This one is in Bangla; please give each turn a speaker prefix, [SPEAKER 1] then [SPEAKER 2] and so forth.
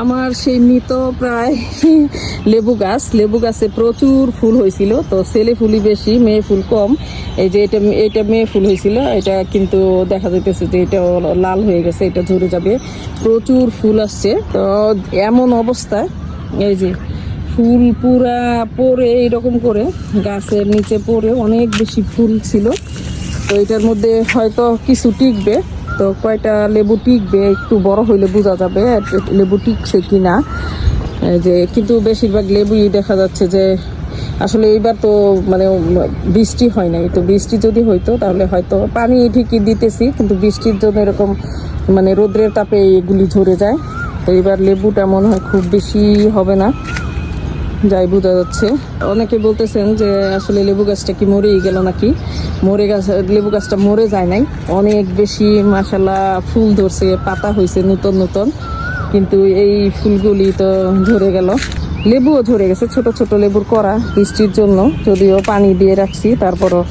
[SPEAKER 1] আমার সেই মৃত প্রায় লেবু গাছে প্রচুর ফুল হয়েছিল, তো ছেলে ফুলই বেশি, মেয়ে ফুল কম। এই যে এটা মেয়ে ফুল হয়েছিল, এটা কিন্তু দেখা যাইতেছে যে এটা লাল হয়ে গেছে, এটা ঝরে যাবে। প্রচুর ফুল আসছে, তো এমন অবস্থায় এই যে ফুল পুরা পড়ে এরকম করে গাছের নিচে পড়ে অনেক বেশি ফুল ছিল। তো এটার মধ্যে হয়তো কিছু টিকবে, তো কয়টা লেবু টিকবে একটু বড় হইলে বোঝা যাবে লেবু টিকছে কিনা। যে কিন্তু বেশিরভাগ লেবুই দেখা যাচ্ছে যে আসলে এইবার তো মানে বৃষ্টি হয় নাই, তো বৃষ্টি যদি হইতো তাহলে হয়তো পানি ঠিকই দিতেছি, কিন্তু বৃষ্টির জন্য এরকম মানে রোদ্রের তাপে এগুলি ঝরে যায়। তো এবার লেবুটা মনে হয় খুব বেশি হবে না, যাই বোঝা যাচ্ছে। অনেকে বলতেছেন যে আসলে লেবু গাছটা কি মরেই গেল নাকি। লেবু গাছটা মরে যায় নাই, অনেক বেশি মাশাআল্লাহ ফুল ধরছে, পাতা হয়েছে নতুন নতুন, কিন্তু এই ফুলগুলি তো ঝরে গেল। লেবুও ঝরে গেছে, ছোট ছোট লেবুর করা বৃষ্টির জন্য, যদিও পানি দিয়ে রাখছি তারপরও